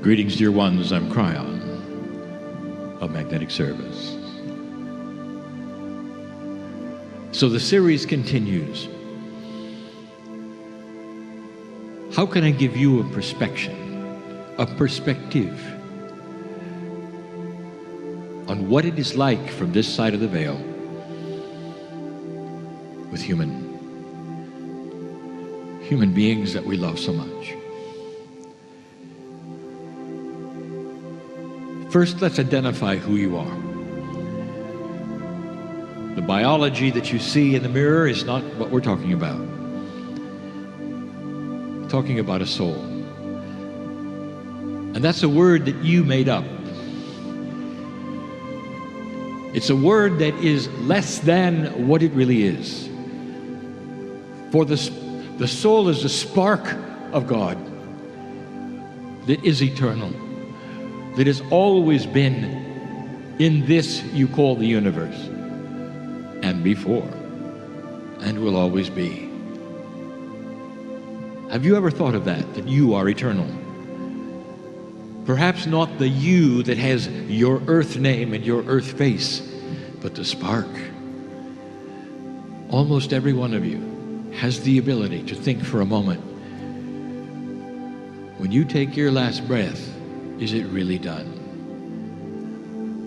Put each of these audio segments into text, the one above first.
Greetings, dear ones. I'm Kryon of Magnetic Service. So the series continues. How can I give you a perspective on what it is like from this side of the veil with human beings that we love so much? First, let's identify who you are. The biology that you see in the mirror is not what we're talking about. We're talking about a soul. And that's a word that you made up. It's a word that is less than what it really is. For the soul is the spark of God that is eternal, that has always been in this you call the universe, and before, and will always be. Have you ever thought of that you are eternal? Perhaps not the you that has your earth name and your earth face, but the spark. Almost every one of you has the ability to think for a moment, when you take your last breath, is it really done?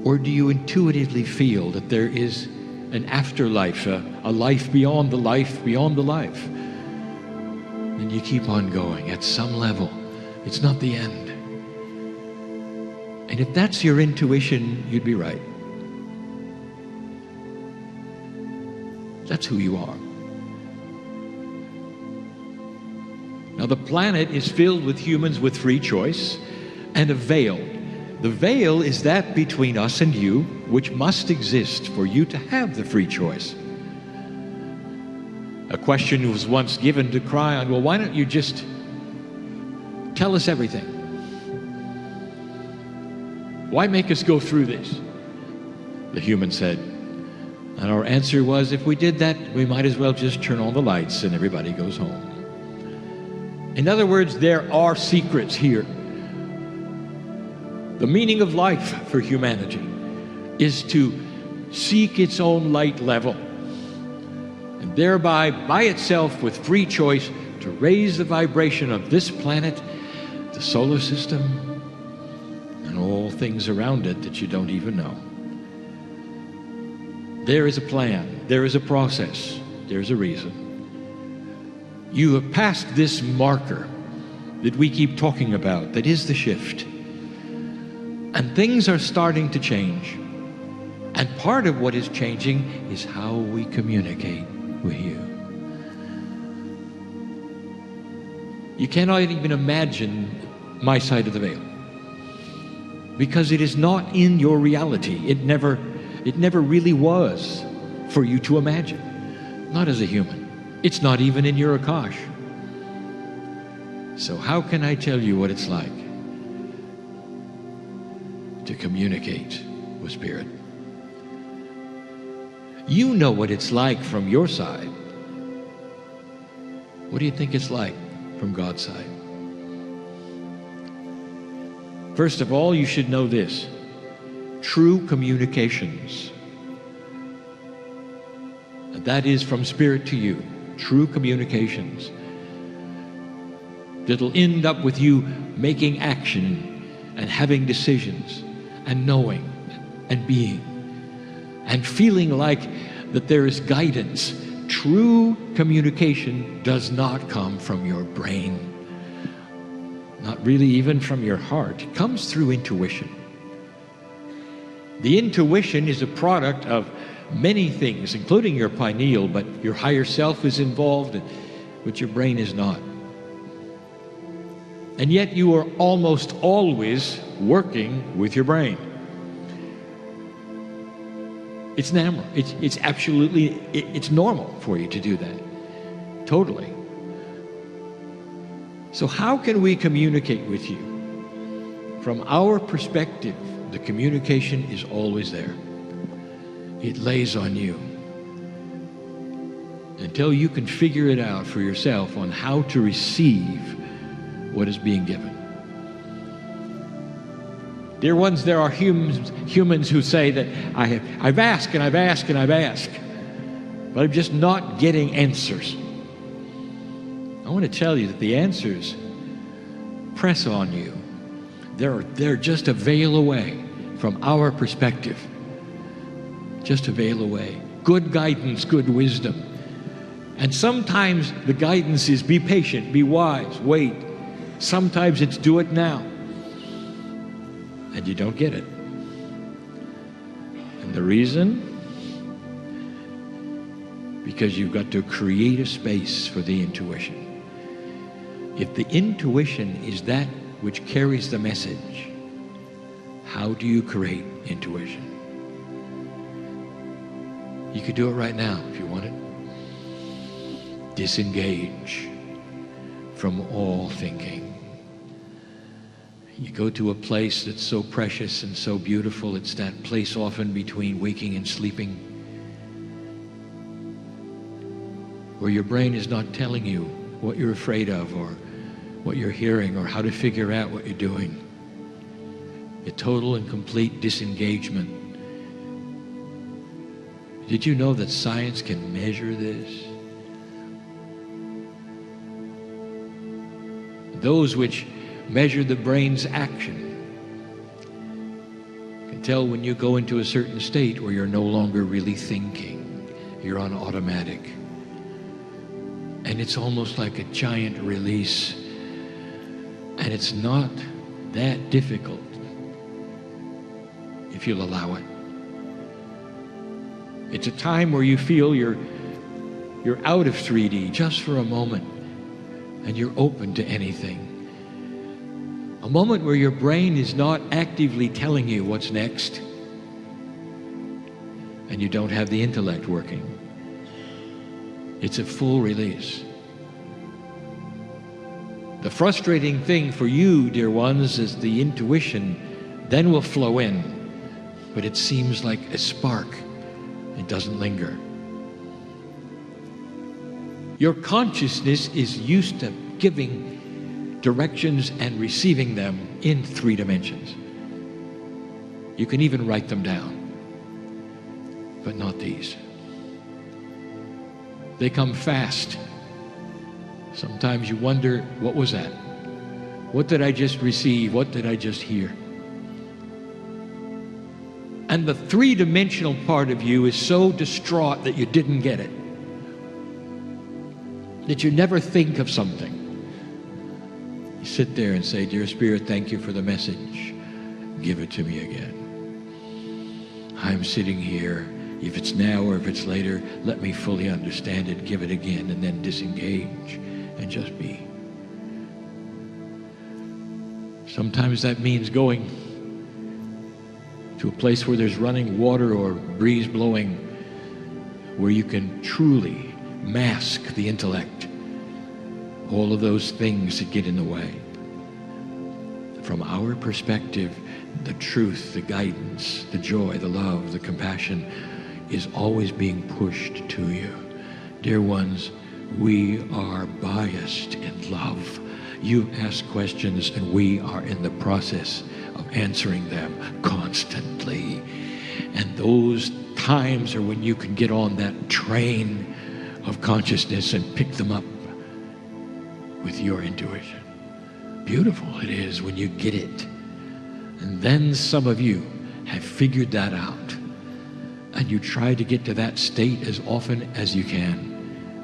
Or do you intuitively feel that there is an afterlife, a life beyond the life, beyond the life? And you keep on going. At some level, it's not the end. And if that's your intuition, you'd be right. That's who you are. Now, the planet is filled with humans with free choice and a veil. The veil is that between us and you, which must exist for you to have the free choice. A question was once given to Kryon, well, why don't you just tell us everything? Why make us go through this? The human said. And our answer was, if we did that, we might as well just turn on the lights and everybody goes home. In other words, there are secrets here. The meaning of life for humanity is to seek its own light level, and thereby, by itself, with free choice, to raise the vibration of this planet, the solar system, and all things around it that you don't even know. There is a plan, there is a process, there's a reason. You have passed this marker that we keep talking about, that is the shift. And things are starting to change. And part of what is changing is how we communicate with you. You cannot even imagine my side of the veil, because it is not in your reality. It never really was for you to imagine. Not as a human. It's not even in your Akash. So how can I tell you what it's like to communicate with Spirit? You know what it's like from your side. What do you think it's like from God's side? First of all, you should know this. True communications. That is from Spirit to you. True communications. That'll end up with you making action and having decisions and knowing and being and feeling like that there is guidance. True communication does not come from your brain, not really even from your heart. It comes through intuition. The intuition is a product of many things, including your pineal, but your higher self is involved, but your brain is not. And yet you are almost always working with your brain. It's normal. It's absolutely, it's normal for you to do that. Totally. So how can we communicate with you? From our perspective, the communication is always there. It lays on you. Until you can figure it out for yourself on how to receive what is being given. Dear ones, there are humans who say that I've asked and I've asked and I've asked, but I'm just not getting answers. I want to tell you that the answers press on you. They're just a veil away from our perspective. Just a veil away. Good guidance, good wisdom. And sometimes the guidance is be patient, be wise, wait. Sometimes it's do it now. And you don't get it. And the reason? Because you've got to create a space for the intuition. If the intuition is that which carries the message, how do you create intuition? You could do it right now if you wanted. Disengage from all thinking. You go to a place that's so precious and so beautiful. It's that place often between waking and sleeping, where your brain is not telling you what you're afraid of or what you're hearing or how to figure out what you're doing. A total and complete disengagement. Did you know that science can measure this? Those which measure the brain's action can tell when you go into a certain state where you're no longer really thinking. You're on automatic. And it's almost like a giant release. And it's not that difficult if you'll allow it. It's a time where you feel you're out of 3D just for a moment, and you're open to anything. A moment where your brain is not actively telling you what's next, and you don't have the intellect working. It's a full release. The frustrating thing for you, dear ones, is the intuition then will flow in, but it seems like a spark. It doesn't linger. Your consciousness is used to giving directions and receiving them in 3 dimensions. You can even write them down, but not these. They come fast. Sometimes you wonder, what was that? What did I just receive? What did I just hear? And the 3-dimensional part of you is so distraught that you didn't get it, that you never think of something. You sit there and say, Dear Spirit, thank you for the message. Give it to me again. I'm sitting here. If it's now or if it's later, let me fully understand it. Give it again, and then disengage and just be. Sometimes that means going to a place where there's running water or breeze blowing, where you can truly mask the intellect, all of those things that get in the way. From our perspective, the truth, the guidance, the joy, the love, the compassion is always being pushed to you. Dear ones, we are biased in love. You ask questions and we are in the process of answering them constantly. And those times are when you can get on that train of consciousness and pick them up with your intuition. Beautiful it is when you get it. And then some of you have figured that out. And you try to get to that state as often as you can.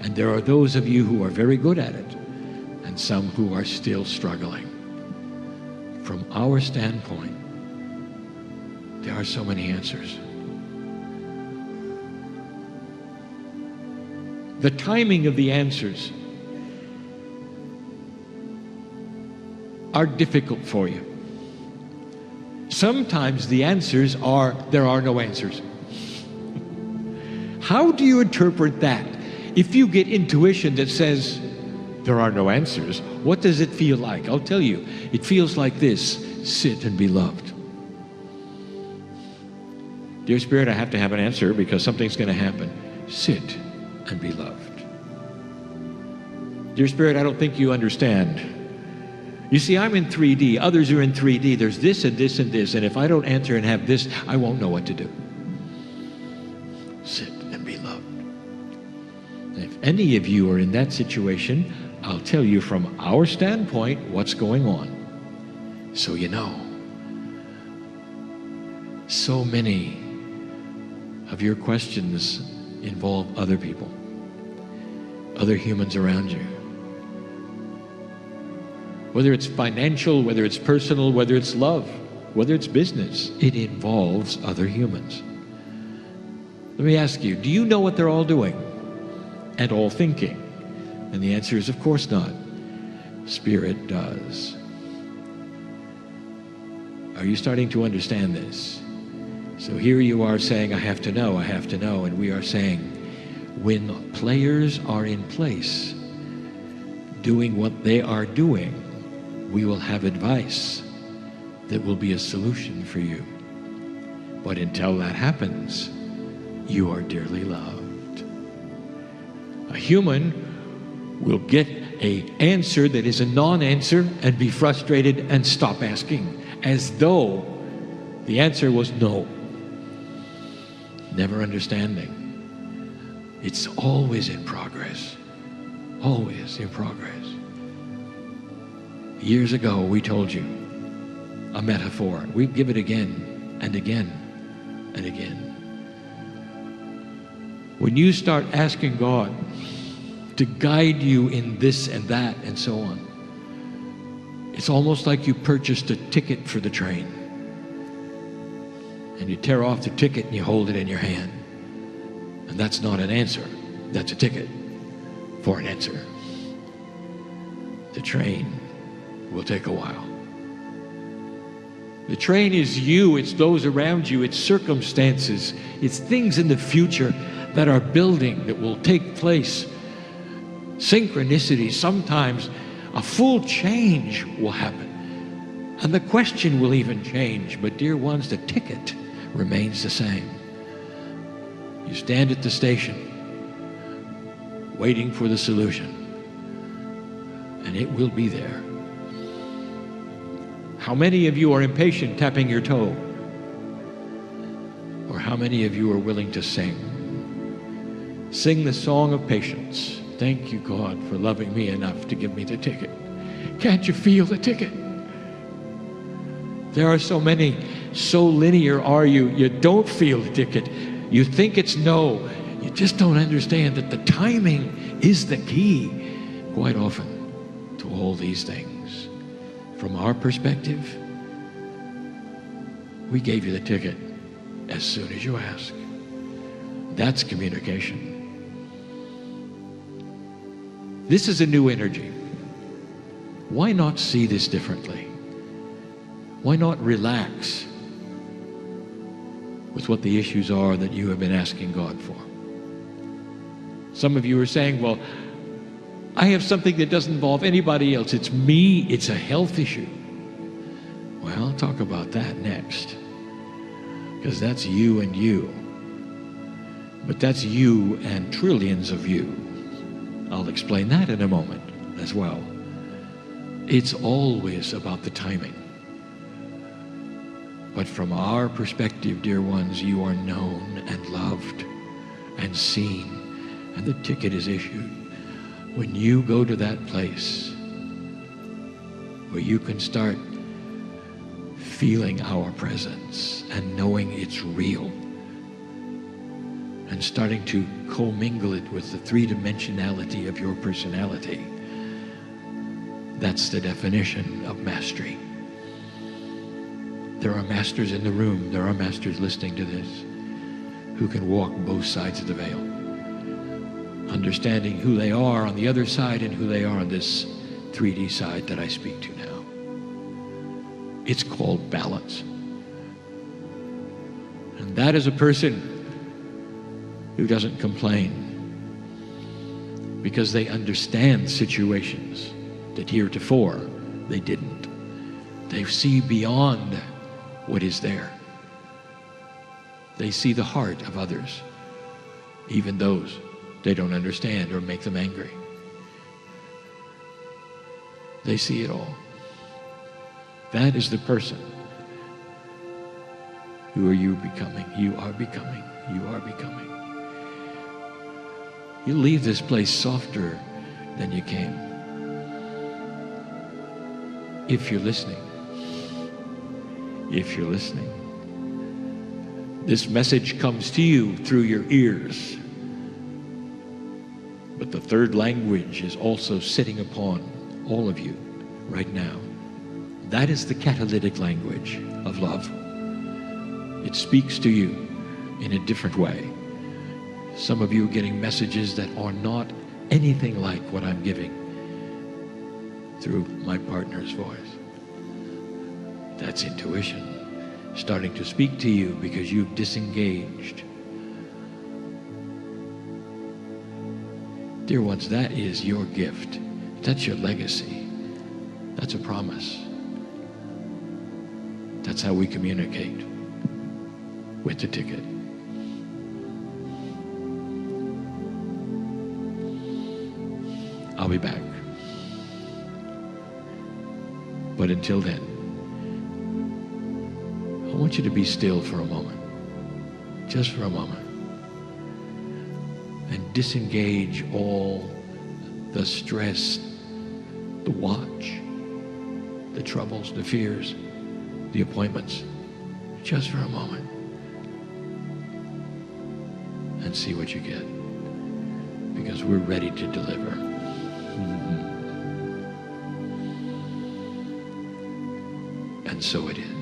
And there are those of you who are very good at it, and some who are still struggling. From our standpoint, there are so many answers. The timing of the answers are difficult for you. Sometimes the answers are, there are no answers. How do you interpret that? If you get intuition that says, there are no answers, what does it feel like? I'll tell you, it feels like this: sit and be loved. Dear Spirit, I have to have an answer because something's going to happen. Sit and be loved. Dear Spirit, I don't think you understand. You see, I'm in 3D. Others are in 3D. There's this and this and this. And if I don't answer and have this, I won't know what to do. Sit and be loved. And if any of you are in that situation, I'll tell you from our standpoint what's going on, so you know. So many of your questions involve other people, other humans around you. Whether it's financial, whether it's personal, whether it's love, whether it's business, it involves other humans. Let me ask you, do you know what they're all doing and all thinking? And the answer is, of course not. Spirit does. Are you starting to understand this? So here you are saying, I have to know, and we are saying, when players are in place, doing what they are doing, we will have advice that will be a solution for you. But until that happens, you are dearly loved. A human will get an answer that is a non-answer and be frustrated and stop asking, as though the answer was no. Never understanding. It's always in progress. Always in progress. Years ago, we told you a metaphor. We give it again and again and again. When you start asking God to guide you in this and that and so on, it's almost like you purchased a ticket for the train. And you tear off the ticket and you hold it in your hand. And that's not an answer. That's a ticket for an answer. The train will take a while. The train is you, it's those around you, it's circumstances, it's things in the future that are building, that will take place. Synchronicity, sometimes a full change will happen. And the question will even change, but dear ones, the ticket remains the same. You stand at the station, waiting for the solution, and it will be there. How many of you are impatient tapping your toe? Or how many of you are willing to sing? Sing the song of patience. Thank you, God, for loving me enough to give me the ticket. Can't you feel the ticket? There are so many. So linear are you. You don't feel the ticket. You think it's no. You just don't understand that the timing is the key quite often to all these things. From our perspective, we gave you the ticket as soon as you ask. That's communication. This is a new energy. Why not see this differently? Why not relax with what the issues are that you have been asking God for? Some of you are saying, well, I have something that doesn't involve anybody else. It's me. It's a health issue. Well, I'll talk about that next, because that's you and you. But that's you and trillions of you. I'll explain that in a moment as well. It's always about the timing. But from our perspective, dear ones, you are known and loved and seen, and the ticket is issued. When you go to that place where you can start feeling our presence and knowing it's real and starting to commingle it with the three-dimensionality of your personality, that's the definition of mastery. There are masters in the room, there are masters listening to this who can walk both sides of the veil, understanding who they are on the other side and who they are on this 3D side that I speak to now. It's called balance. And that is a person who doesn't complain because they understand situations that heretofore they didn't. They see beyond what is there. They see the heart of others, even those they don't understand or make them angry. They see it all. That is the person. Who are you becoming? You are becoming. You are becoming. You'll leave this place softer than you came. If you're listening. If you're listening. This message comes to you through your ears. But the third language is also sitting upon all of you right now. That is the catalytic language of love. It speaks to you in a different way. Some of you are getting messages that are not anything like what I'm giving through my partner's voice. That's intuition starting to speak to you because you've disengaged. Dear ones, that is your gift. That's your legacy. That's a promise. That's how we communicate with the ticket. I'll be back. But until then, I want you to be still for a moment. Just for a moment. And disengage all the stress, the watch, the troubles, the fears, the appointments. Just for a moment. And see what you get. Because we're ready to deliver. And so it is.